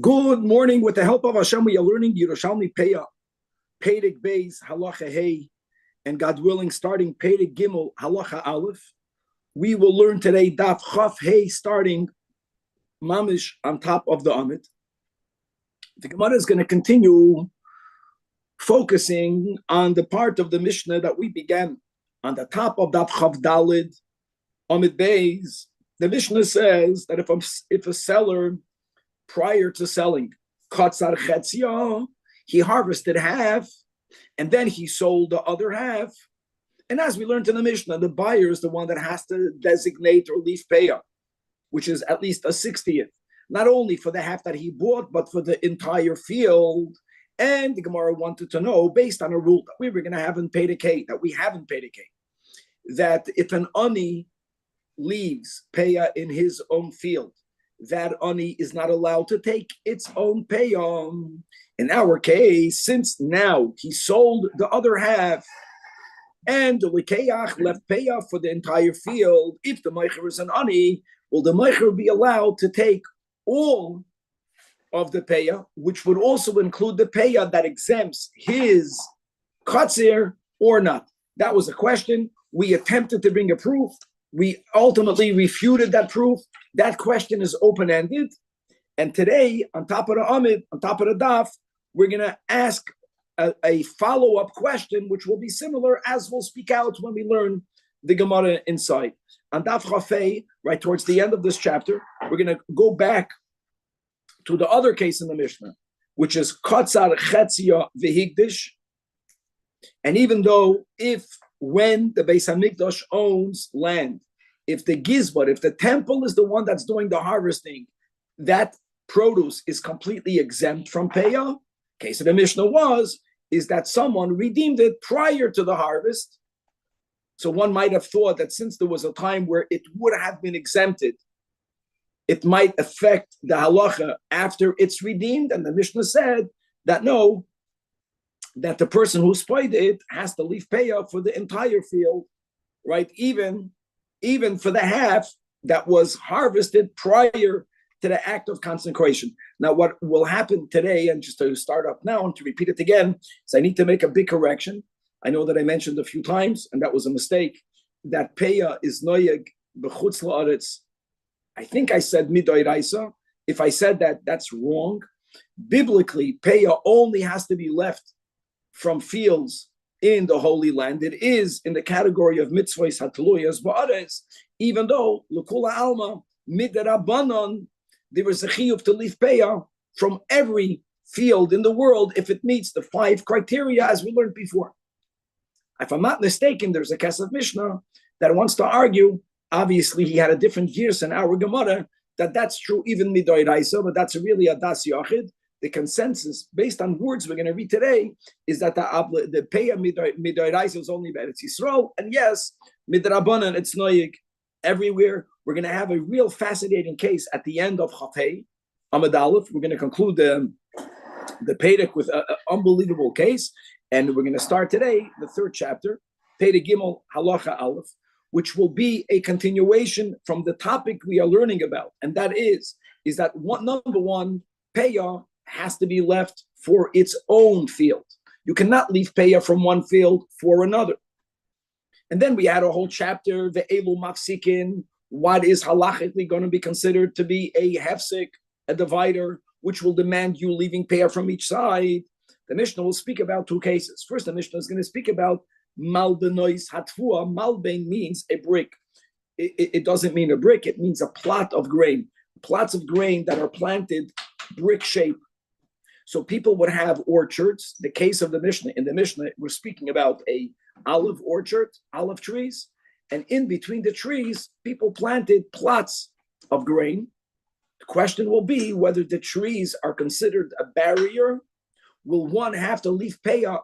Good morning. With the help of Hashem, we are learning Yerushalmi Peah, Perek Beis, Halacha Hey, and God willing, starting Perek Gimel, Halacha Aleph. We will learn today Daf Chaf Hey, starting Mamish on top of the Amid. The Gemara is going to continue focusing on the part of the Mishnah that we began on the top of Daf Chaf Dalid, Amid Beis. The Mishnah says that if a seller prior to selling Katzar Chetzia, he harvested half, and then he sold the other half. And as we learned in the Mishnah, the buyer is the one that has to designate or leave payah, which is at least a 60th, not only for the half that he bought, but for the entire field. And the Gemara wanted to know, based on a rule that we were going to have in Perek, that we haven't Perek, that if an ani leaves payah in his own field, that ani is not allowed to take its own payah. In our case, since now he sold the other half, and the Likeach left payah for the entire field, if the meicher is an ani, will the meicher be allowed to take all of the payah, which would also include the payah that exempts his katzir or not? That was a question. We attempted to bring a proof. We ultimately refuted that proof. That question is open-ended. And today, on top of the Amid, on top of the Daf, we're going to ask a follow-up question, which will be similar as we'll speak out when we learn the Gemara inside. On Daf Chafei, right towards the end of this chapter, we're going to go back to the other case in the Mishnah, which is Katzar Chetzia V'Higdish. And even though when the Beis Hamikdash owns land, if the Gizbar, if the temple is the one that's doing the harvesting, that produce is completely exempt from payah. Case of the Mishnah is that someone redeemed it prior to the harvest. So one might have thought that since there was a time where it would have been exempted, it might affect the halacha after it's redeemed. And the Mishnah said that no, that the person who spoiled it has to leave payah for the entire field, right? Even for the half that was harvested prior to the act of consecration. Now, what will happen today, and just to start up now and to repeat it again, is I need to make a big correction. I know that I mentioned a few times, and that was a mistake, that payah is noyeg b'chutz la'aretz. I think I said midoiraisa. If I said that, that's wrong. Biblically, payah only has to be left from fields in the Holy Land. It is in the category of mitzvahs hataluyas ba'aretz, even though l'kula alma mid'rabanan there is a chiyuv to leave payah from every field in the world if it meets the 5 criteria as we learned before. If I'm not mistaken, there's a Kesef Mishnah that wants to argue. Obviously, he had a different gears in our Gemara that's true even midoiraisa, but that's really a das yachid. The consensus, based on words we're going to read today, is that the payah midoiraisa is only about Eretz Yisrael, and yes, midrabanan it's noyig everywhere. We're going to have a real fascinating case at the end of Chafei Amud Aleph. We're going to conclude the Perek with an unbelievable case, and we're going to start today the 3rd chapter, Perek Gimel Halacha Aleph, which will be a continuation from the topic we are learning about, and that is that number one, payah has to be left for its own field. You cannot leave payah from one field for another. And then we had a whole chapter, the Elu Mafsikin, what is halachically going to be considered to be a hefsek, a divider, which will demand you leaving payah from each side. The Mishnah will speak about 2 cases. First, the Mishnah is going to speak about malbenois hatfua. Malben means a brick. It doesn't mean a brick. It means a plot of grain. Plots of grain that are planted brick shape. So people would have orchards. The case of the Mishnah, in the Mishnah, we're speaking about a olive orchard, olive trees. And in between the trees, people planted plots of grain. The question will be whether the trees are considered a barrier. Will one have to leave payah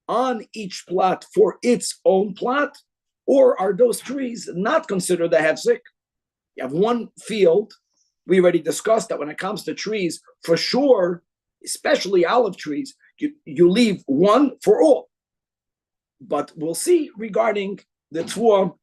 on each plot for its own plot? Or are those trees not considered a hefsek? You have one field. We already discussed that when it comes to trees, for sure, especially olive trees, you leave one for all. But we'll see regarding the tvua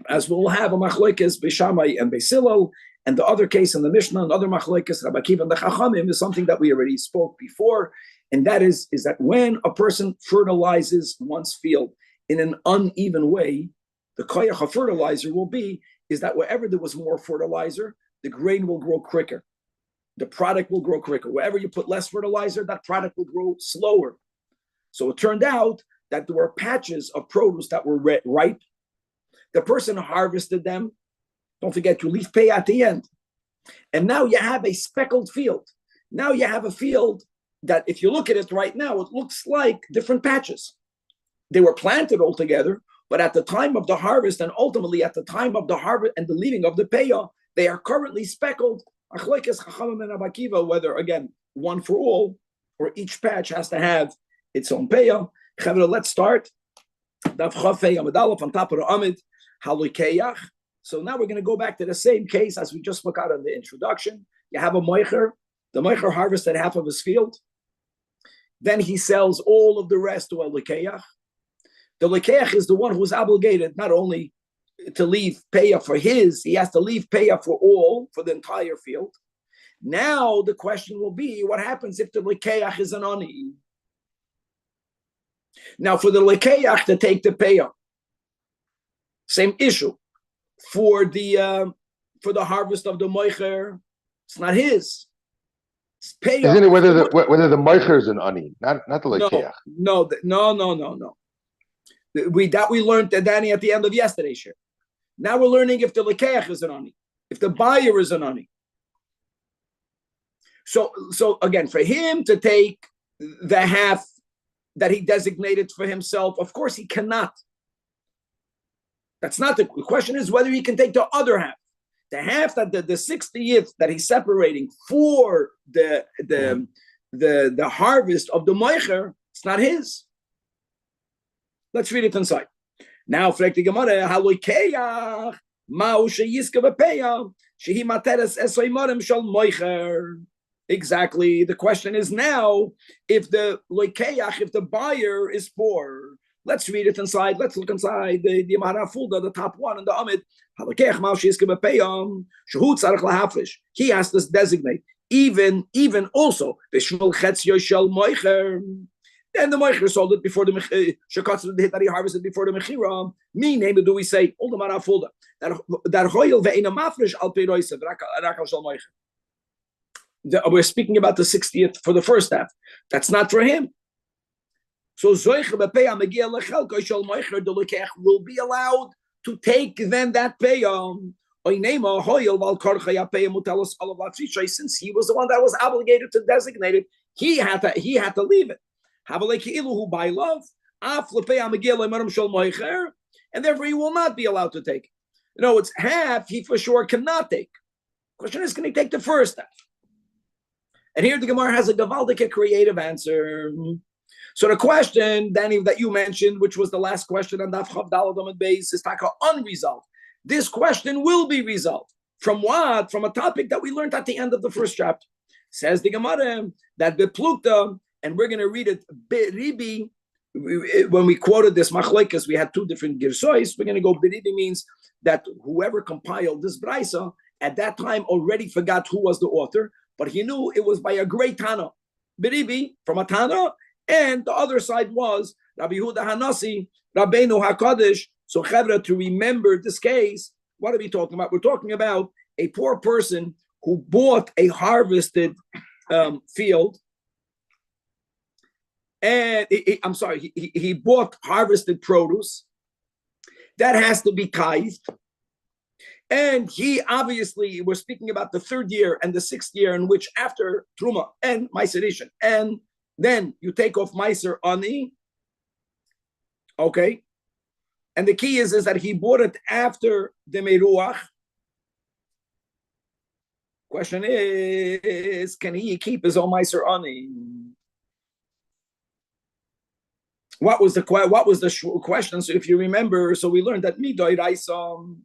as we'll have a machlokes Beishamai and Beisilal, and the other case in the Mishnah, another machlokes Rabbi Akiva and the Chachamim is something that we already spoke before, and that is that when a person fertilizes one's field in an uneven way, the koyach of fertilizer will be is that wherever there was more fertilizer, the grain will grow quicker. The product will grow quicker. Wherever you put less fertilizer, that product will grow slower. So it turned out that there were patches of produce that were ripe. The person harvested them. Don't forget to leave pay at the end. And now you have a speckled field. Now you have a field that if you look at it right now, it looks like different patches. They were planted all together, but at the time of the harvest and ultimately at the time of the harvest and the leaving of the payah, they are currently speckled. Achlekes Chachamim and Rabbi Akiva, whether again one for all or each patch has to have its own payah. Let's start. Daf Chafei Amud Aleph on top of the Amid Halikeach. So now we're going to go back to the same case as we just spoke out in the introduction. You have a moicher. The moicher harvested half of his field. Then he sells all of the rest to a lekeach. The lekeach is the one who's obligated not only to leave payah for his, he has to leave payah for all, for the entire field. Now the question will be, what happens if the lekeach is an ani? Now for the lekeach to take the payah, same issue. For the harvest of the moicher, it's not his. It's payah. Isn't it whether the moicher is an ani, not the lekeach? No. We learned that Danny at the end of yesterday's share. Now we're learning if the lekeach is an ani, if the buyer is an ani. So again, for him to take the half that he designated for himself, of course he cannot. That's not the question. Is whether he can take the other half, the half that the 60th that he's separating for the harvest of the moicher. It's not his. Let's read it inside. Now, fragt die Gemara, haloikeach, ma'u sheyiska v'peya, shehi materes esoimorim shal moicher. Exactly. The question is now, if the loikeach, if the buyer is poor. Let's read it inside. Let's look inside the Maharafulda, the top one in the Amid. He has to designate even also the Shmuel Chetzio Shel Moicher. Then the Moicher sold it before the Shekatz that he harvested before the Mechira. Me name it, do we say all the Maharafulda that Hoyel ve'ina mafresh al peiroise v'rakal Shel Moicher. We're speaking about the 60th for the first half. That's not for him. So the lekech will be allowed to take then that payam. Since he was the one that was obligated to designate it, he had to leave it. By love, and therefore he will not be allowed to take it. It's half he for sure cannot take. Question is, can he take the first half? And here the Gemara has a gavaldic creative answer. So the question, Danny, that you mentioned, which was the last question on Daf Chav Daled Amud Beis, is taka unresolved. This question will be resolved. From what? From a topic that we learned at the end of the first chapter. Says the Gemara that beplukta, and we're going to read it beribi. When we quoted this machlekes, we had two different girsois. We're going to go beribi means that whoever compiled this brisa at that time already forgot who was the author, but he knew it was by a great Tana. Beribi from a Tana. And the other side was Rabbi Yehuda Hanasi, Rabbeinu HaKadosh. So, Chevra, to remember this case, what are we talking about? We're talking about a poor person who bought a harvested field. And he bought harvested produce that has to be tithed. And he obviously, we're speaking about the third year and the sixth year in which after Truma and Meiser Rishon, and then you take off Meiser Ani, okay? And the key is that he bought it after the Meruach. Question is, can he keep his own Meiser Ani? What was the question? So if you remember, so we learned that Midoi Raisam,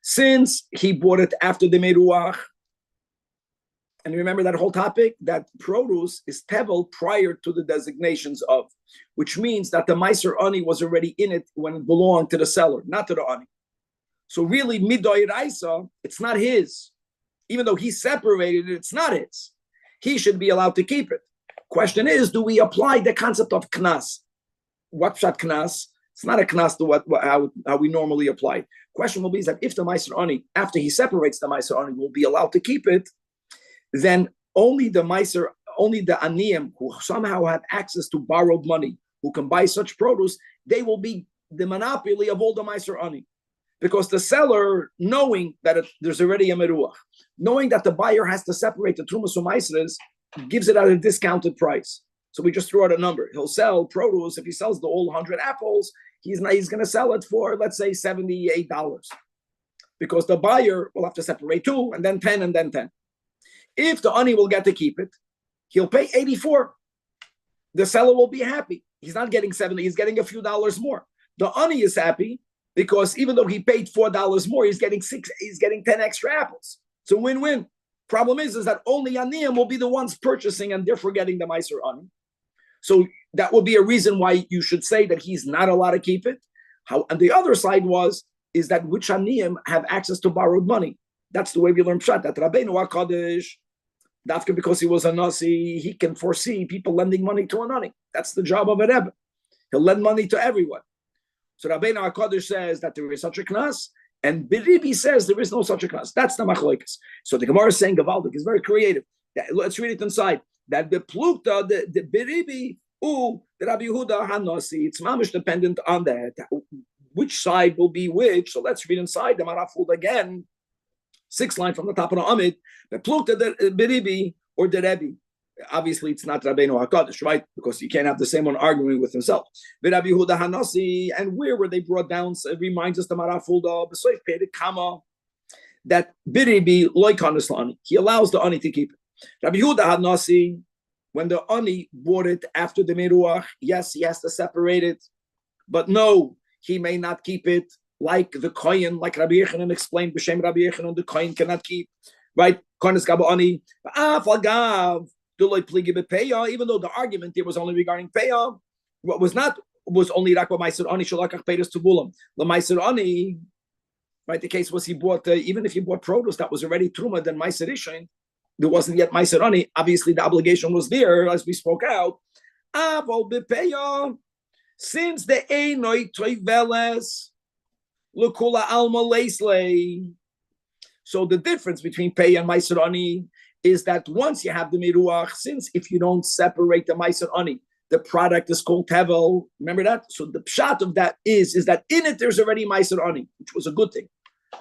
since he bought it after the Meruach, And remember that whole topic, that produce is tevel prior to the designations of, which means that the Meiser Ani was already in it when it belonged to the seller, not to the Ani. So really, Midoy Raisa, it's not his. Even though he separated it, it's not his. He should be allowed to keep it. Question is, do we apply the concept of knas? What shot knas? It's not a knas to how we normally apply. Question will be is that if the Meiser Ani, after he separates the Meiser Ani, will be allowed to keep it, then only the Aniyim who somehow have access to borrowed money, who can buy such produce, they will be the monopoly of all the Meiser Ani. Because the seller, knowing that there's already a meruach, knowing that the buyer has to separate the trumas from Meisers, gives it at a discounted price. So we just threw out a number. He'll sell produce. If he sells the whole 100 apples, he's going to sell it for, let's say, $78. Because the buyer will have to separate 2, and then 10, and then 10. If the ani will get to keep it, he'll pay 84. The seller will be happy. He's not getting 70, he's getting a few dollars more. The ani is happy because even though he paid $4 more, he's getting 10 extra apples. It's a win-win. Problem is that only aniyim will be the ones purchasing and therefore getting the meiser ani. So that would be a reason why you should say that he's not allowed to keep it. And the other side is that which aniyim have access to borrowed money. That's the way we learn pshat. That Rabbeinu HaKadosh, Dafka, because he was a Nasi, he can foresee people lending money to an ani. That's the job of a Rebbe. He'll lend money to everyone. So Rabbeinu HaKadosh says that there is such a knas, and Biribi says there is no such a knas. That's the machlokes. So the Gemara is saying Gavaldik is very creative. Let's read it inside. That the plukta, the Biribi, the Rabbi Yehuda Hanasi, it's mamish dependent on that. Which side will be which? So let's read inside the Marafud again. 6th line from the top of the Amid, the plukta, the Biribi, or the Rebbe. Obviously, it's not Rabbeinu HaKadosh, right? Because you can't have the same one arguing with himself. The Rabbi Yehuda Hanasi, and where were they brought down? So it reminds us the Marafulda, B'soif Pei Kama, that Biribi loikanis ani. He allows the ani to keep it. Rabbi Yehuda Hanasi, when the ani bought it after the Meruach, yes, he has to separate it, but no, he may not keep it. Like the kohen, like Rabbi Yechanan explained, b'shem Rabbi Yechanan, the kohen cannot keep, right? Kohenes gabo ani, even though the argument here was only regarding peya, what was not was only rakba meiser ani shalakach peiros tubulam. The meiser ani, right? The case was he bought even if he bought produce that was already truma, then meiser ishain, there wasn't yet meiser ani. Obviously, the obligation was there, as we spoke out. Avol bepeya, since the einoi toiveles. Lukula alma leisle. So the difference between pay and meiser ani is that once you have the miruach, since if you don't separate the meiser ani, the product is called tevel. Remember that? So the pshat of that is that in it there's already meiser ani, which was a good thing,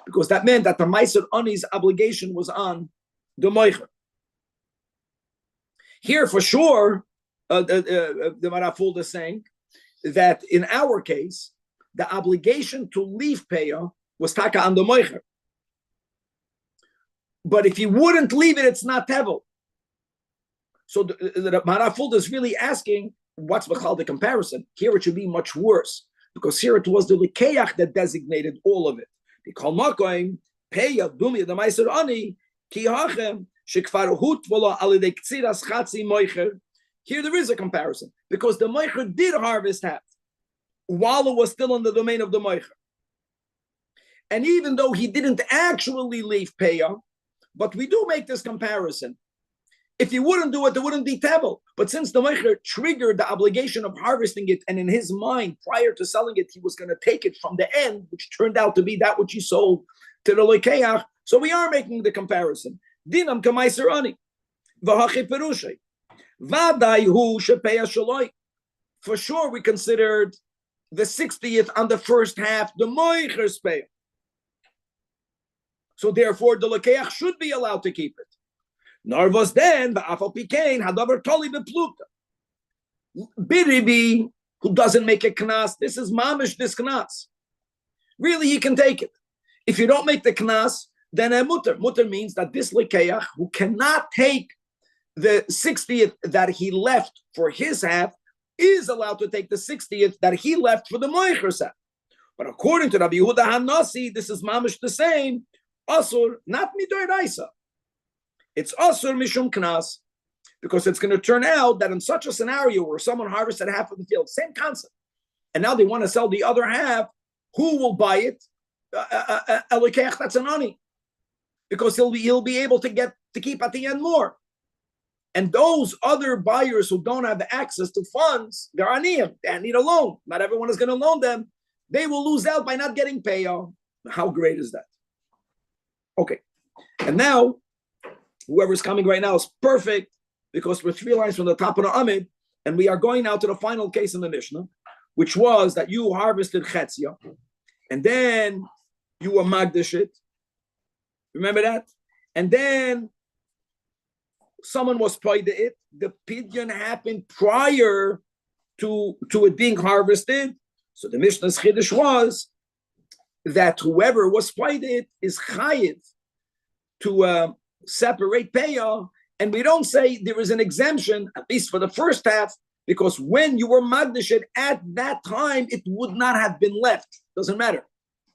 because that meant that the meiser ani's obligation was on the moicher. Here for sure, the Maraful is saying that in our case, the obligation to leave peya was taka on the moicher. But if you wouldn't leave it, it's not tevel. So the Maraful is really asking, what's the comparison? Here it should be much worse, because here it was the likeach that designated all of it. They call makoim peya dumi the meiser ani ki hachem shekfar hut v'lo alidei ktsiras chatzi moicher. Here there is a comparison, because the moicher did harvest half while it was still in the domain of the moicher. And even though he didn't actually leave peya, but we do make this comparison. If he wouldn't do it, there wouldn't be tevel. But since the moicher triggered the obligation of harvesting it, and in his mind, prior to selling it, he was going to take it from the end, which turned out to be that which he sold to the loikeach. So we are making the comparison. Dinam kamaiser ani, v'hachi perushay, v'adai hu shepeya shaloi. For sure, we considered the 60th on the first half, the moicher's peya. So therefore, the lekeach should be allowed to keep it. Nor was then the afal pikein hadavar toli beplukta. Biribi, who doesn't make a knas, this is mamish this knas. Really, he can take it. If you don't make the knas, then a mutter. Mutter means that this lekeach, who cannot take the 60th that he left for his half, is allowed to take the 60th that he left for the moicher's half. But according to Rabbi Yehuda Hanasi, this is mamish the same. Asur, not midoraisa. It's asur mishum knas, because it's going to turn out that in such a scenario where someone harvested half of the field, same concept, and now they want to sell the other half, who will buy it? That's an ani, because he'll be able to keep at the end more. And those other buyers who don't have access to funds, they're aniyim. They need a loan. Not everyone is going to loan them. They will lose out by not getting payoff. How great is that? Okay. And now, whoever's coming right now is perfect, because we're 3 lines from the top of the Amid, and we are going now to the final case in the Mishnah, which was that you harvested chetzia, and then you were magdish it. Remember that? And then someone was paid it. The pidyon happened prior to it being harvested. So the Mishnah's chiddush was that whoever was paid it is chayiv to separate payah. And we don't say there is an exemption, at least for the first half, because when you were magdish it at that time, it would not have been left. Doesn't matter.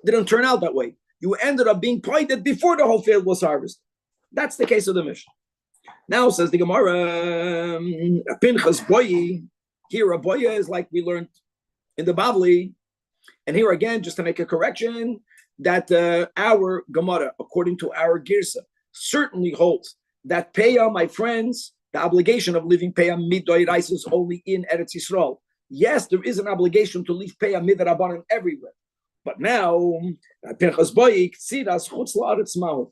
It didn't turn out that way. You ended up being paid it before the whole field was harvested. That's the case of the Mishnah. Now says the Gemara, Pinchas boyi. Here a boya is like we learned in the Bavli. And here again, just to make a correction, that our Gemara, according to our Girsa, certainly holds that payah, my friends, the obligation of leaving payah midoraisa is only in Eretz Yisrael. Yes, there is an obligation to leave payah midrabanan everywhere. But now, Pinchas boyi ksidas chutz la'aretz mahu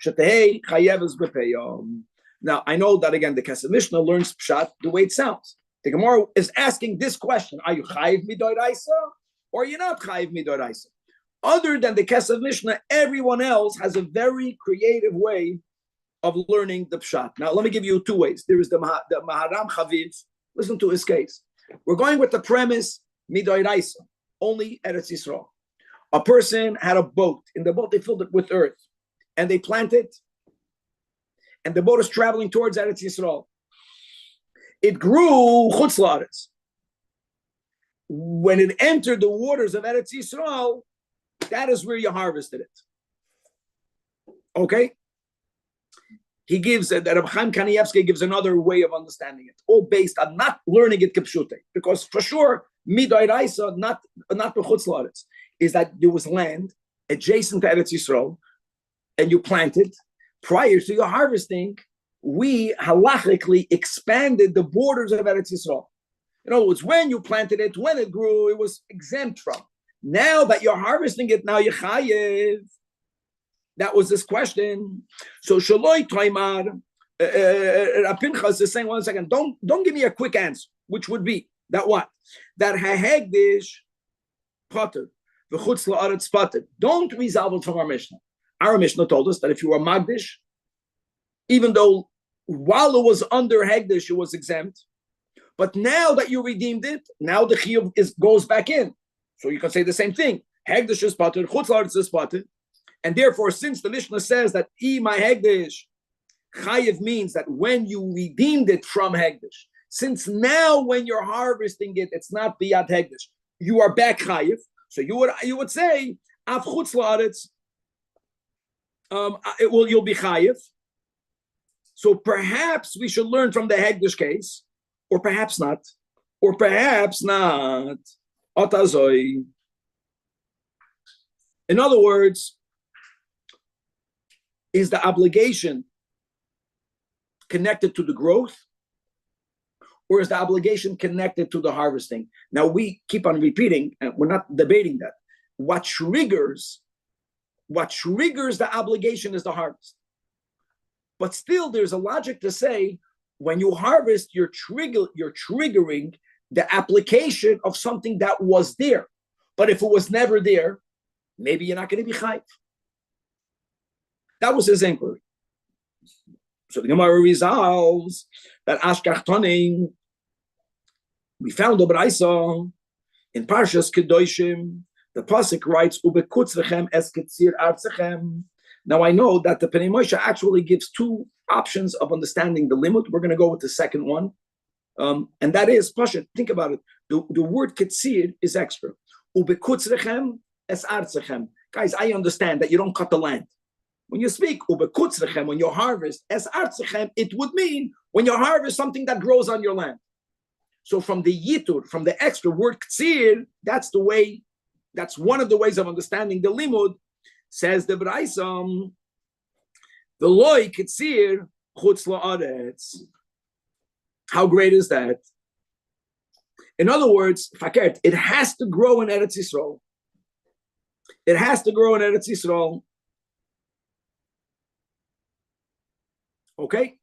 shetehei chayeves b'payah. Now, I know that, again, the Kesef Mishnah learns Pshat the way it sounds. The Gemara is asking this question: are you chayiv midoraisa, or are you not chayiv midoraisa? Other than the Kesef Mishnah, everyone else has a very creative way of learning the Pshat. Now, let me give you 2 ways. There is the Maharam Chaviv. Listen to his case. We're going with the premise midoraisa, only Eretz Yisrael. A person had a boat. In the boat, they filled it with earth, and they planted. And the boat is traveling towards Eretz Yisrael. It grew chutz la'aretz. When it entered the waters of Eretz Yisrael, that is where you harvested it. Okay? He gives that Rabbi Chaim Kanievsky gives another way of understanding it, all based on not learning it kipshute. Because for sure, midoraisa, not b'chutz la'aretz, is that there was land adjacent to Eretz Yisrael, and you planted. Prior to your harvesting, we halachically expanded the borders of Eretz Yisrael. In other words, when you planted it, when it grew, it was exempt from. Now that you're harvesting it, now you're chayiv. That was this question. So Shaloi Taimar, Pinchas is saying, 1 second, don't give me a quick answer, which would be that what? That hahegdish potter, v'chutz la'aretz potter. Don't resolve it from our Mishnah. Our Mishnah told us that if you were magdish, even though while it was under hegdish, it was exempt, but now that you redeemed it, now the chiyuv goes back in. So you can say the same thing. Hegdish is potter, chutz la'aretz is potter, and therefore, since the Mishnah says that my hegdish, chayiv means that when you redeemed it from hegdish, since now when you're harvesting it, it's not biyad hegdish, you are back chayiv. So you would say af chutz la'aretz. You'll be chayiv. So perhaps we should learn from the Hegdish case, or perhaps not, Otazoi. In other words, is the obligation connected to the growth, or is the obligation connected to the harvesting? Now we keep on repeating, and we're not debating that. What triggers the obligation is the harvest. But still, there's a logic to say, when you harvest, you're triggering the application of something that was there. But if it was never there, maybe you're not going to be chayiv. That was his inquiry. So the Gemara resolves that Ashkachtoning, we found a Braisa in Parshas Kedoshim. The pasuk writes, "Ubekutzrechem es ketzir artzechem." Now I know that the Penei Moshe actually gives 2 options of understanding the limud. We're going to go with the second one, and that is Pasha. Think about it. The word ketzir is extra. Ubekutzrechem es artzechem. Guys, I understand that you don't cut the land. When you speak, when you harvest, as artzechem, it would mean when you harvest something that grows on your land. So from the yitur, from the extra word ktsir, that's one of the ways of understanding the limud. Says the Braisam, the loy ktsir chutz la'aretz. How great is that? In other words, fakert, it has to grow in Eretz Yisrael. It has to grow in Eretz Yisrael. Okay?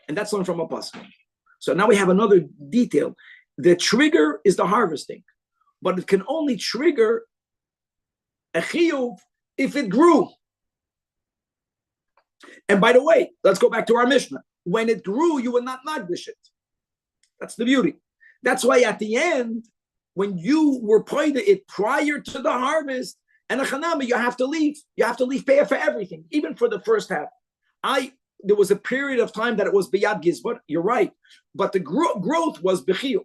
And that's one from a pasuk. So now we have another detail. The trigger is the harvesting, but it can only trigger a chiyuv if it grew. And by the way, let's go back to our Mishnah. When it grew, you will not magdish it. That's the beauty. That's why at the end, when you were pointed it prior to the harvest, and a chanami, you have to leave. You have to leave payah for everything, even for the first half. There was a period of time that it was biyad gizbar. You're right, but the growth was bechiyuv.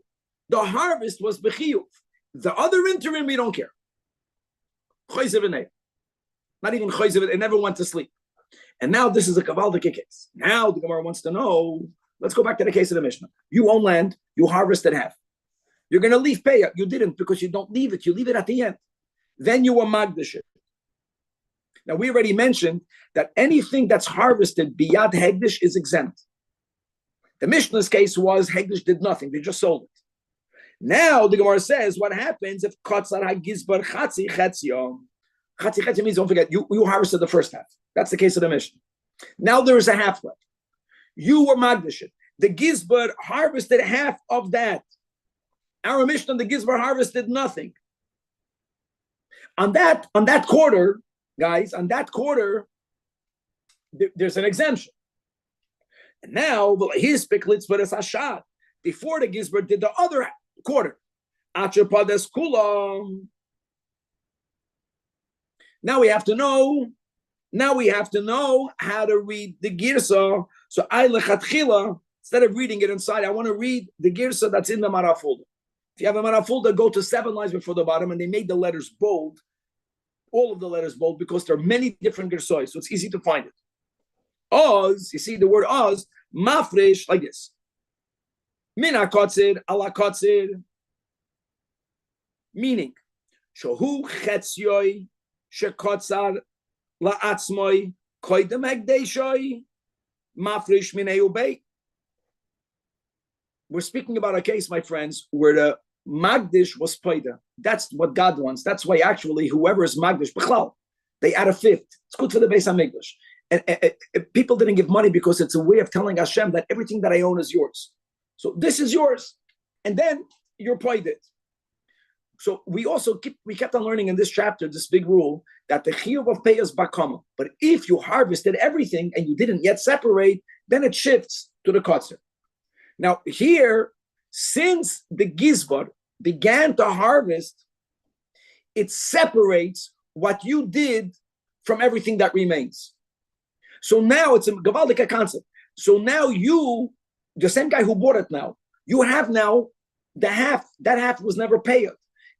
The harvest was bechiyuv. The other interim, we don't care. Not even choyzev, it never went to sleep. And now this is a kavaldik case. Now the Gemara wants to know. Let's go back to the case of the Mishnah. You own land, you harvested half. You're going to leave payah. You didn't because you don't leave it. You leave it at the end. Then you were magdish it. Now we already mentioned that anything that's harvested biyad hegdish is exempt. The Mishnah's case was hegdish did nothing; they just sold it. Now the Gemara says, what happens if kotzar hagizbar chatzi chetziyom? Chatzi chetziyom means, don't forget, you harvested the first half. That's the case of the Mishnah. Now there is a half left. You were magdish it. The gizbar harvested half of that. Our Mishnah, the gizbar harvested nothing. On that quarter, guys, on that quarter, there's an exemption. And now, before the gizbar did the other quarter. Now we have to know how to read the girsa. So I lechatchila, instead of reading it inside, I want to read the girsa that's in the marafulda. If you have a marafulda, go to 7 lines before the bottom, and they made the letters bold, all of the letters bold, because there are many different girsois, so it's easy to find it. Oz, you see the word oz, mafresh, like this. Mina kotzir, ala kotzir. Meaning, shohu chetzyoy, shekotzar, la'atzmoy, koidem hegdeshoy, mafresh minei ubei. We're speaking about a case, my friends, where the Magdish was paida. That's what God wants. That's why actually whoever is Magdish, b'chlal, they add a fifth. It's good for the Beis HaMikdash. And people didn't give money because it's a way of telling Hashem that everything that I own is yours. So this is yours. And then you're paida. So we kept on learning in this chapter, this big rule, that the chiyuv of pay is bakama. But if you harvested everything and you didn't yet separate, then it shifts to the kotzer. Now here, since the gizbar began to harvest, it separates what you did from everything that remains. So now it's a gavaldika concept. So now you, the same guy who bought it now, you have now the half. That half was never paid.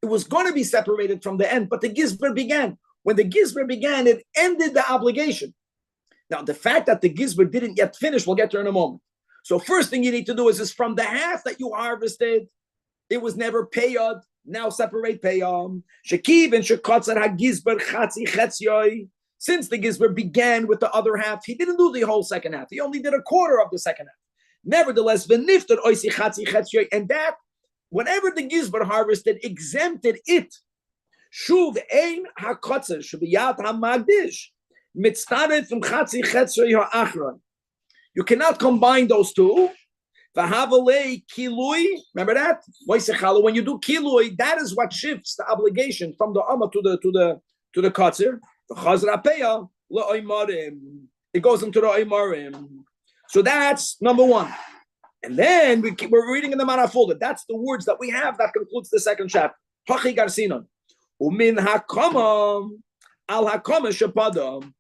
It was going to be separated from the end, but the gizbar began. When the gizbar began, it ended the obligation. Now the fact that the gizbar didn't yet finish, we'll get there in a moment. So first thing you need to do is from the half that you harvested, it was never payod. Now separate payom. Shekiv and shekotzar hagizbar chatzi chetzyoy. Since the gizbar began with the other half, he didn't do the whole second half. He only did a quarter of the second half. Nevertheless, v'niftar oisi chatzi chetzyoy, and that whenever the gizbar harvested, exempted it. Shuv ein hakotzar shebiyat hamagdish mitztaret from chatzi chetzyoy ha'achron. You cannot combine those two. V'havalei kilui. Remember that? When you do kilui, that is what shifts the obligation from the amma to the kotzer. Chazrapeya le'oimarim. It goes into the oimarim. So that's number one. And then we're reading in the Marafulda. That's the words that we have that concludes the second chapter. Hachi garsinon. Umin hakamam al hakama shapadam.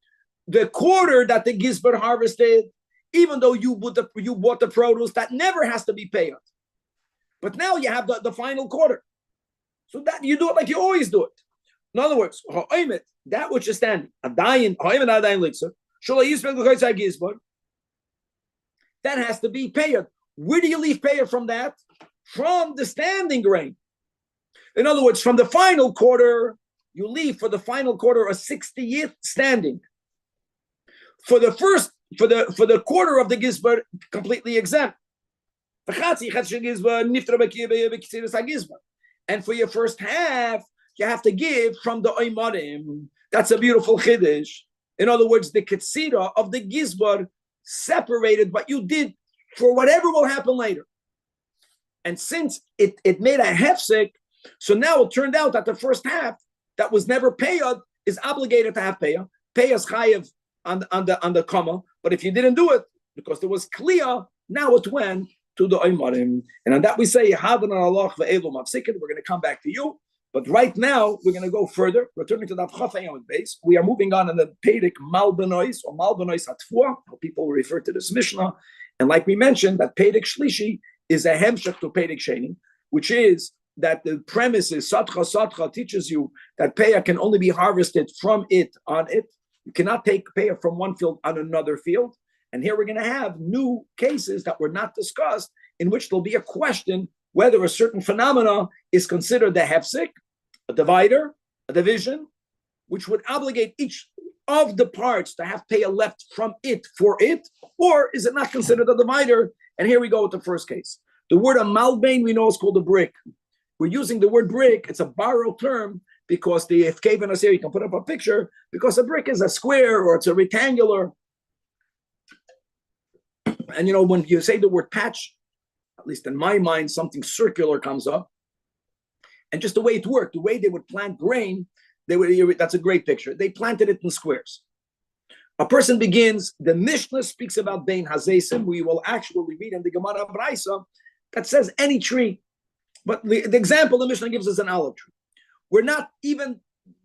The quarter that the gizbar harvested, even though you bought the produce, that never has to be paid. But now you have the final quarter. So that you do it like you always do it. In other words, that which is standing, that has to be paid. Where do you leave paid from that? From the standing grain. In other words, from the final quarter, you leave for the final quarter a 60th standing. For the quarter of the gizbar, completely exempt. And for your first half, you have to give from the oimarim. That's a beautiful chiddush. In other words, the ketzira of the gizbar separated what you did for whatever will happen later. And since it made a hefsek, so now it turned out that the first half that was never payad is obligated to have payah. Payah's chayev on the comma, but if you didn't do it because there was clear, now it went to the oimarim. And on that we say, we're going to come back to you. But right now, we're going to go further. Returning to the Chafayim base, we are moving on in the Pedic Malbenois or Malbenois Hatfua, how people refer to this Mishnah. And like we mentioned, that Pedic Shlishi is a hemshech to Pedic Sheni, which is that the premise is Satcha teaches you that Peyah can only be harvested from it on it. You cannot take Peyah from one field on another field. And here we're going to have new cases that were not discussed in which there'll be a question whether a certain phenomena is considered the hefsek, a divider, a division, which would obligate each of the parts to have payah left from it for it, or is it not considered a divider? And here we go with the first case. The word amalbain we know is called a brick. We're using the word brick. It's a borrowed term because if Kevin is here, you can put up a picture, because a brick is a square or it's a rectangular. And when you say the word patch, at least in my mind, something circular comes up. And just the way it worked, the way they would plant grain, that's a great picture. They planted it in squares. A person begins, the Mishnah speaks about Bein Hazesim. We will actually read in the Gemara Braisa that says any tree. But the example the Mishnah gives is an olive tree.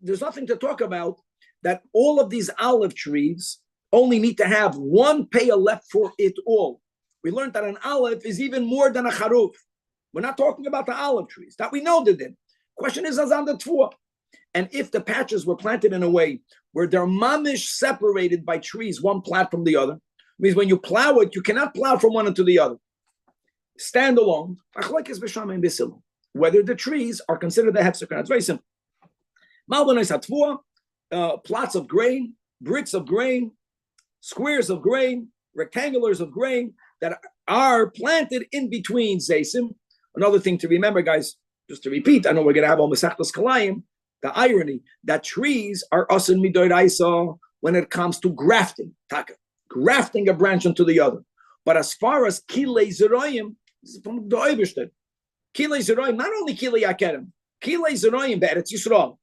There's nothing to talk about that all of these olive trees only need to have one payah left for it all. We learned that an olive is even more than a charuf. We're not talking about the olive trees. That we know they did. Question is on the tfuah. And if the patches were planted in a way where they're mamish separated by trees, one plat from the other, means when you plow it, you cannot plow from one into the other. Stand alone. Whether the trees are considered the hefsek. It's very simple. Plots of grain, bricks of grain, squares of grain, rectangulars of grain that are planted in between zaysim. Another thing to remember, guys, just to repeat, I know we're going to have all Masechtas Kalayim, the irony that trees are asin midoraisa when it comes to grafting, grafting a branch into the other. But as far as kilei zeroyim, this is from the Oibishter. Kilei zeroyim, not only kilei akerem, kilei zeroyim be'eretz Yisrael.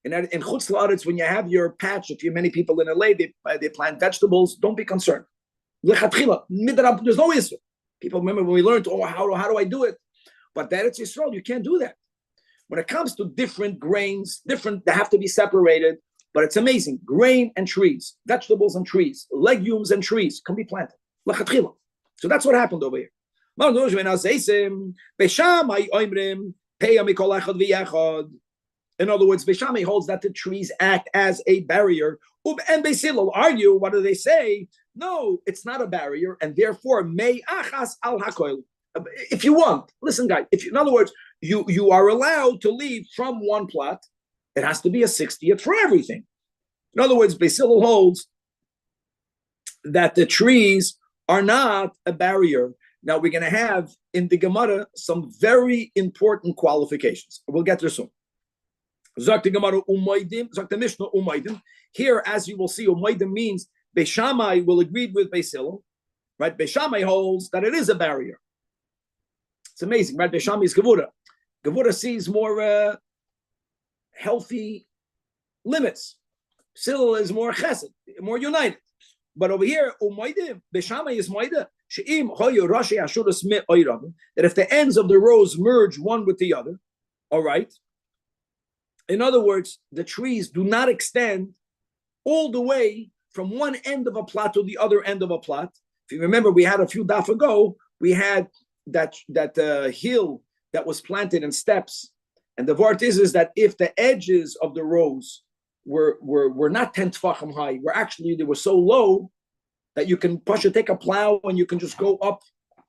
In Chutz La'aretz, when you have your patch, if you have many people in LA, they plant vegetables, don't be concerned. There's no issue. People remember when we learned, how do I do it? But Eretz Yisrael, you can't do that. When it comes to different grains, they have to be separated. But it's amazing. Grain and trees, vegetables and trees, legumes and trees can be planted. So that's what happened over here. In other words, Beishamai holds that the trees act as a barrier. And Beisil will argue, what do they say? No, it's not a barrier, and therefore, may achas al hakoil. If you want, listen, guys. In other words, you are allowed to leave from one plot. It has to be a 60th for everything. In other words, Beisil holds that the trees are not a barrier. Now we're going to have in the Gemara some very important qualifications. We'll get there soon. Zak the Gemara umaydim, zak the Mishnah umaydim. Here, as you will see, umaydim means Beishamai will agree with Beisil, right? Beishamai holds that it is a barrier. It's amazing, right? Beishamai is Gevura. Gevura sees more healthy limits. Sil is more chesed, more united. But over here, umaydim, Beishamai is moida. That if the ends of the rows merge one with the other, all right. In other words, the trees do not extend all the way from one end of a plot to the other end of a plot. If you remember, we had a few daf ago, we had that hill that was planted in steps And the word is that if the edges of the rows were not 10 tfachim high, they were so low that you can take a plow and you can just go up.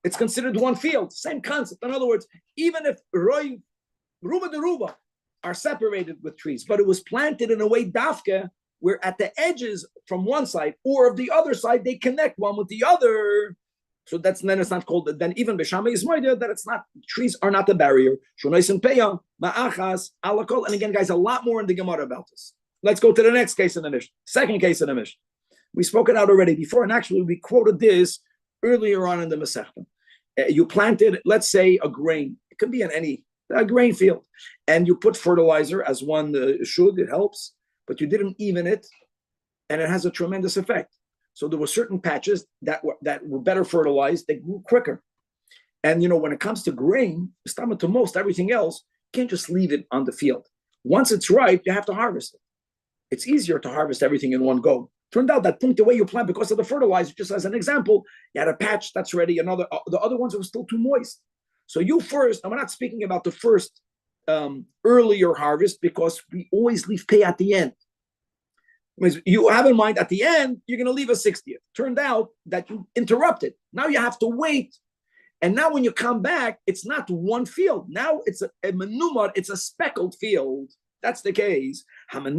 It's considered one field. Same concept. In other words, even if Ruba de Ruba are separated with trees, but it was planted in a way dafke where at the edges from one side or of the other side they connect one with the other. So then it's not called. Then even b'shama is moida that it's not. Trees are not a barrier. And again, guys, a lot more in the Gemara about this. Let's go to the next case in the Mishnah. Second case in the Mishnah. We spoke it out already before, and actually we quoted this earlier on in the Masechta. You planted, let's say, a grain. It could be in a grain field, and you put fertilizer as one should. It helps, but you didn't even it, and it has a tremendous effect. So there were certain patches that were better fertilized. They grew quicker. And when it comes to grain, to most everything else, you can't just leave it on the field. Once it's ripe, you have to harvest it. It's easier to harvest everything in one go. Turned out that the way you plant, because of the fertilizer, just as an example, you had a patch that's ready. The other ones were still too moist. So you first, and we're not speaking about the first earlier harvest, because we always leave pay at the end. You have in mind at the end, you're going to leave a 60th. Turned out that you interrupted. Now you have to wait. And now when you come back, it's not one field. Now it's a menumar, it's a speckled field. That's the case. When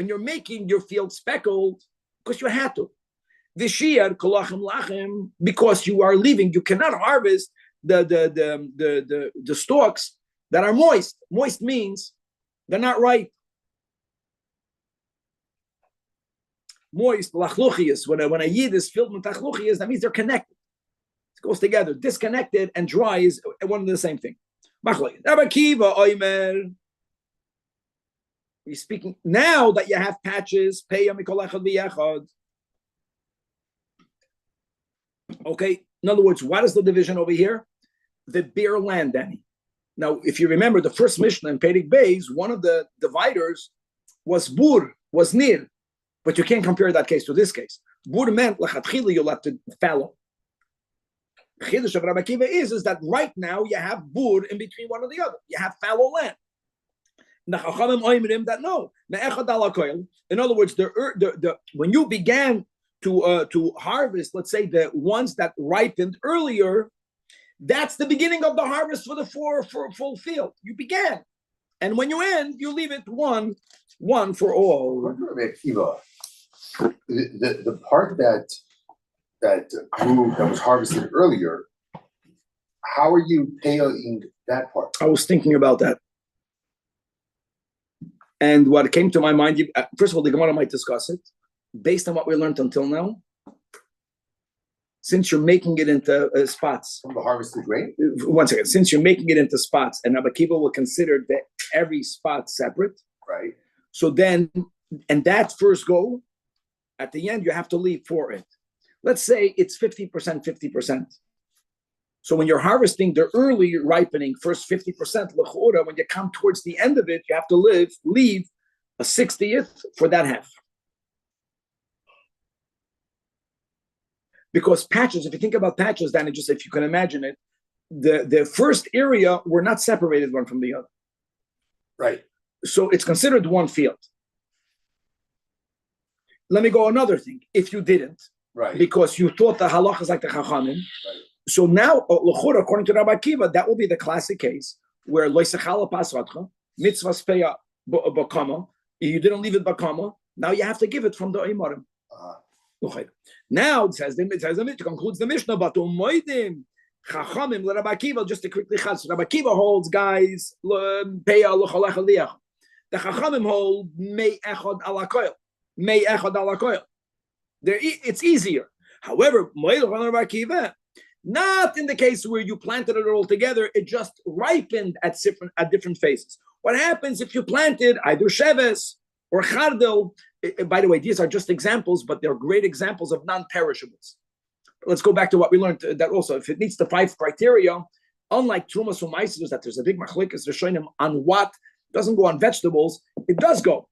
you're making your field speckled, because you had to. Because you are leaving, you cannot harvest the stalks that are moist. Moist means they're not ripe. Moist, lachluchias, when a yid is filled with lachluchias, that means they're connected. It goes together. Disconnected and dry is one and the same thing. We're speaking now that you have patches. Okay, in other words, what is the division over here? The bare land, Danny. Now, if you remember the first Mishnah in Perek Beis, one of the dividers was bur, was nir. But you can't compare that case to this case. Bur meant lachatchila you'll have to fallow. The chiddush of Rabbi Akiva is that right now you have bur in between one or the other. You have fallow land. The chachamim oimrim that no. In other words, when you began to harvest, let's say the ones that ripened earlier, that's the beginning of the harvest for the full field. You began, and when you end, you leave it one for all. The part that grew that was harvested earlier, how are you paying that part? I was thinking about that, and what came to my mind. First of all, the Gemara might discuss it based on what we learned until now. Since you're making it into spots from the harvested grain. One second. Since you're making it into spots, and Rabbi Akiva will consider that every spot separate, right? So then, and that first go. At the end, you have to leave for it. Let's say it's 50%, 50%. So when you're harvesting the early ripening, first 50%, l'chora, when you come towards the end of it, you have to leave a 60th for that half. Because patches, if you think about patches, then just if you can imagine it, the first area were not separated one from the other. Right. So it's considered one field. Let me go another thing. If you didn't, right, because you thought the halach is like the chachamim, right. So now, according to Rabbi Akiva, that will be the classic case where loisechala pasratcha mitzvah speya bakama. You didn't leave it bakama. Now you have to give it from the imarim. Now it concludes the Mishnah, but umoidim chachamim Rabbi Akiva. Just to quickly chaz, Rabbi Akiva holds guys peya l'cholech aliyach. The chachamim hold mei echad alakoil. It's easier. However, not in the case where you planted it all together, it just ripened at different phases. What happens if you planted either sheves or chardel? By the way, these are just examples, but they're great examples of non-perishables. Let's go back to what we learned, that also, if it meets the 5 criteria, unlike trumas u'maisos, that there's a big machlikas rishonim on what doesn't go on vegetables, it does go.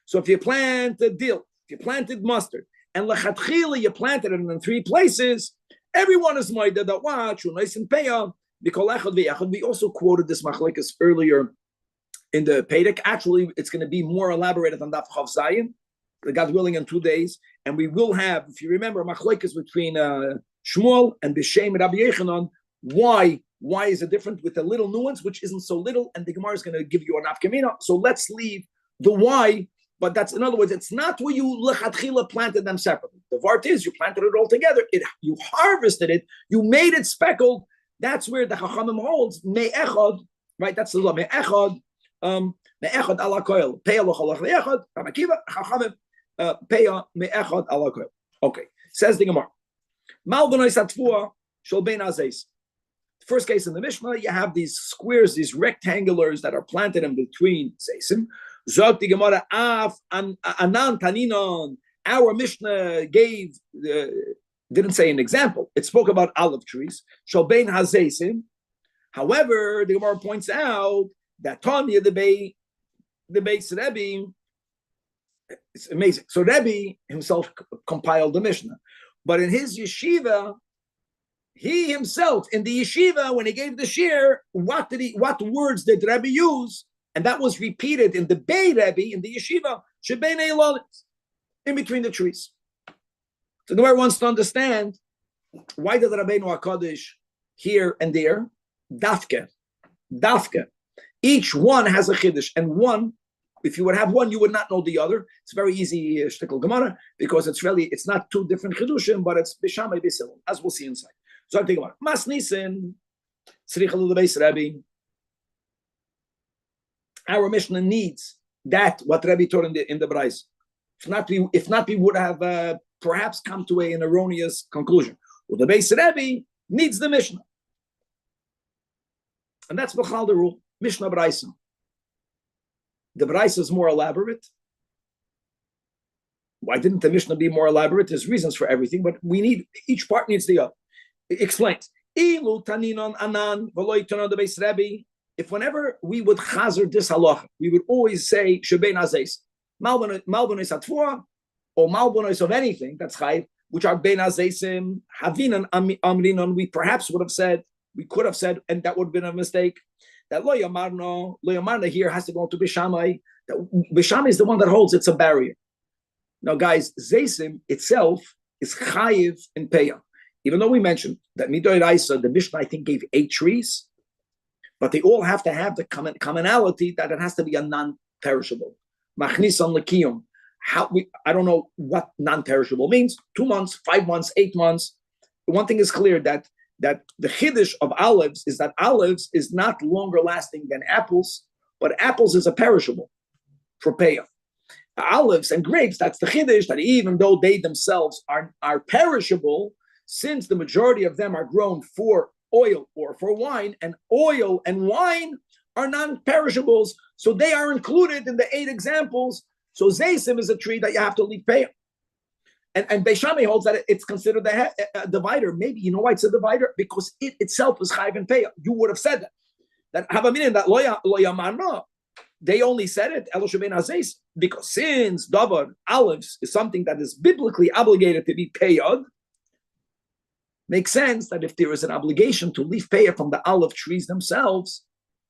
So if you planted dill, if you planted mustard, and lechatchila you planted it in 3 places, everyone is moida that watch nice and peya We also quoted this machlekes earlier in the Pedic. Actually, it's going to be more elaborated on Daf Chav Zayin, God willing, in 2 days. And we will have, if you remember, machlekes between Shmuel and B'Shem and Rabbi Yechanan. Why is it different with a little nuance, which isn't so little, and the Gemara is going to give you an afkamina. So let's leave the why, but that's, in other words, it's not where you lechatchila planted them separately. The vart is you planted it all together. You harvested it, you made it speckled. That's where the Chachamim holds me'echad, right? That's the law me'echad, me'echad ala koil, peya lochalach le'echad, Ramakiva Chachamim peya me'echad ala koil. Okay, says the Gemara. Mal b'noi satvua shel bein azeis. First case in the Mishnah, you have these squares, these rectangulars that are planted in between Zeisim. Zog the Gemara, Af, Anan, Taninon. Our Mishnah didn't say an example. It spoke about olive trees. Shalbein HaZeisim. However, the Gemara points out that Tanya, the Beis Rebbe, it's amazing. So Rebbe himself compiled the Mishnah. But in his yeshiva, he himself in the yeshiva, when he gave the shir, what words did Rabbi use? And that was repeated in the Bey Rabbi, in the yeshiva, Shebein Eilonis, in between the trees. So the Gemara wants to understand, why did Rabbeinu HaKadosh here and there? Dafke. Each one has a chiddush, and one, if you would have one, you would not know the other. It's very easy shtickle Gemara, because it's not 2 different chiddushim, but it's Bishamai Bisil, as we'll see inside. So I think about Mas Nissen, Tzricha L'Beis Rabbi. Our Mishnah needs that what Rabbi taught in the Brais. If not, we would have perhaps come to an erroneous conclusion. Well, the Beis Rabbi needs the Mishnah, and that's B'chal the rule. Mishnah Braisa. The Braisa is more elaborate. Why didn't the Mishnah be more elaborate? There's reasons for everything, but each part needs the other. It explains. Ilu taninon anan v'loy tanon the Beis Rebbe. If whenever we would chazer this halacha, we would always say shebein azeis, malbonos atfua, or malbonos of anything that's chayiv, which are bein azeisim havinan amrinon. We could have said, and that would have been a mistake. That lo yamarna here has to go to Bishamai. Bishamai is the one that holds it's a barrier. Now, guys, zeisim itself is chayiv in peyah. Even though we mentioned that Midoy Raisa, the Mishnah, I think, gave 8 trees, but they all have to have the commonality that it has to be a non-perishable. Machnisan lekiyum. I don't know what non-perishable means. 2 months, 5 months, 8 months. One thing is clear, that the chiddush of olives is that olives is not longer lasting than apples, but apples is a perishable for payah. Olives and grapes, that's the chiddush, that even though they themselves are perishable, since the majority of them are grown for oil or for wine, and oil and wine are non-perishables, so they are included in the 8 examples. So Zeisim is a tree that you have to leave payah. And Beis holds that it's considered a divider. Maybe you know why it's a divider? Because it itself is chayv and payah. You would have said that. That have a meaning that lo yamarna. They only said it elo shebein hazeis, because since davar olives is something that is biblically obligated to be payad, makes sense that if there is an obligation to leave payah from the olive trees themselves,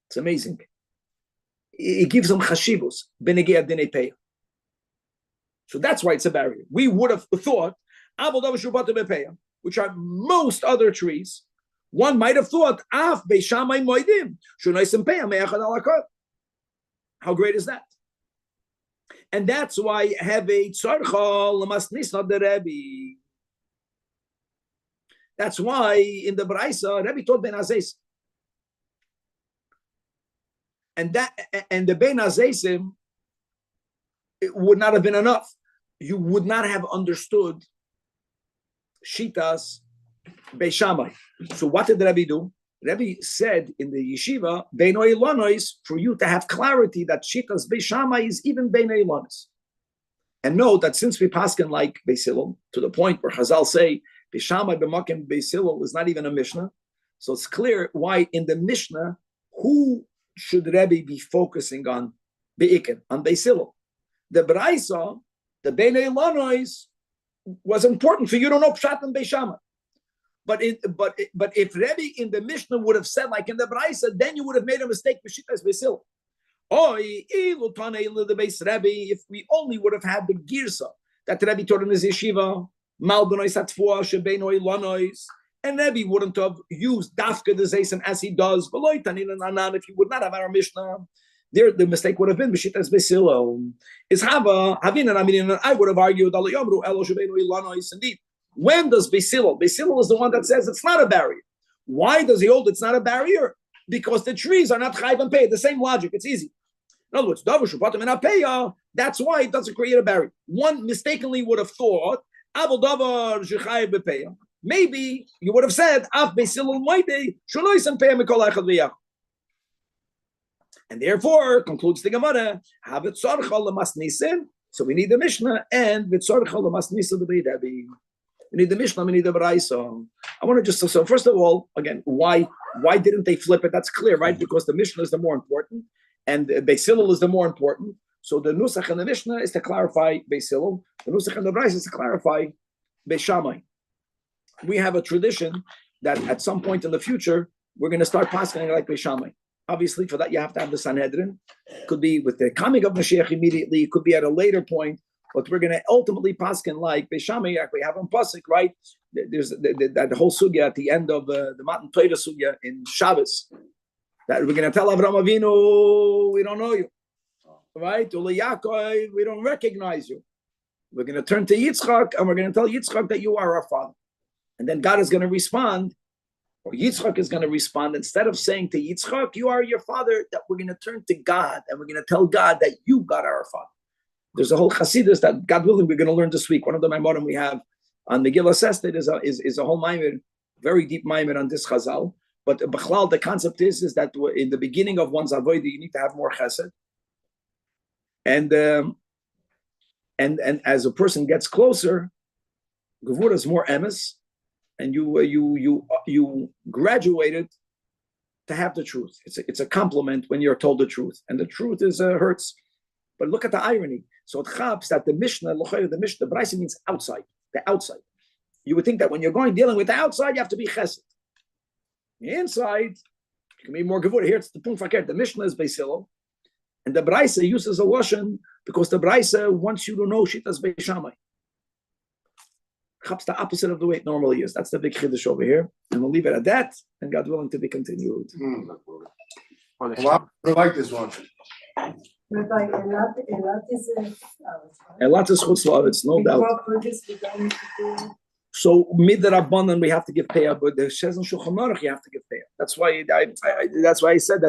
it's amazing. It gives them chashivus benegei adinei payah. So that's why it's a barrier. We would have thought, which are most other trees, one might have thought, how great is that? And that's why have a that's why in the Braisa, Rabbi taught Ben Azes. And the Ben Azesim, it would not have been enough. You would not have understood Shitas Beis Shammai. So what did Rabbi do? Rabbi said in the yeshiva, Beinoi Lonois, for you to have clarity that Shitas Beis Shammai is even Beinoi Lonois. And note that since we paskin like Beis Hillel, to the point where Chazal say, Beis Shammai b'makom Beis Hillel is not even a Mishnah. So it's clear why in the Mishnah, who should Rabbi be focusing on? Be'ikir, on Beis Hillel. The Braisa, the Beinei Lanois, was important for you to know Pshat and Beis Shammai. But if Rebbe in the Mishnah would have said like in the Braisa, then you would have made a mistake. B'shitas Basil. If we only would have had the girsa that Rebbe taught in his yeshiva, and Rebbe wouldn't have used dafka the zaysen as he does. If he would not have our Mishnah, there the mistake would have been b'shitas Basil. Is Hava Havin and Amin? I would have argued indeed. When does Basil? Basil is the one that says it's not a barrier. Why does he hold it's not a barrier? Because the trees are not chayv and pay. The same logic. It's easy. In other words, that's why it doesn't create a barrier. One mistakenly would have thought, maybe you would have said, and therefore, concludes the Gemara, so we need the Mishnah, and we need the Mishnah, we need the Braisa. I want to just, so first of all, again, why didn't they flip it? That's clear, right? Because the Mishnah is the more important, and Beis Hillel is the more important. So the Nusach and the Mishnah is to clarify Beis Hillel. The Nusach and the Braisa is to clarify Beis Shammai. We have a tradition that at some point in the future, we're going to start passing like Beis Shammai. Obviously, for that, you have to have the Sanhedrin. Could be with the coming of Mashiach immediately. It could be at a later point. But we're going to ultimately paskin like Beis Shammai. We have on pasuk, right? There's that whole sugya at the end of the Matan Torah sugya in Shabbos that we're going to tell Avraham Avinu, we don't know you, right? Uli Yaakov, we don't recognize you. We're going to turn to Yitzchak and we're going to tell Yitzchak that you are our father, and then God is going to respond, or Yitzchak is going to respond instead of saying to Yitzchak, you are your father. That we're going to turn to God and we're going to tell God that you got our father. There's a whole Chassidus that, God willing, we're going to learn this week. One of the Maimorim we have on Megillah Sestet is a whole Maimir, very deep Maimir on this Chazal. But B'chlal, the concept is that in the beginning of one's avodah, you need to have more Chesed. And as a person gets closer, Gevurah is more emes, and you graduated to have the truth. It's a compliment when you're told the truth, and the truth is hurts. But look at the irony. So it chaps that the Mishnah, the Braisa means outside, the outside. You would think that when you're dealing with the outside, you have to be chesed. The inside, you can be more gevurah. Here it's the punkt fakir. The Mishnah is Beis Hillel, and the Braisa uses a lashon because the Braisa wants you to know shitas Beis Shammai. Chaps the opposite of the way it normally is. That's the big chiddush over here, and we'll leave it at that. And God willing to be continued. Well, I like this one. Rabbi, Elat is chutz la'aretz, no doubt. So midrabanan we have to give payah, but the Shezon Shulchan Aruch you have to give payah. That's why I said that.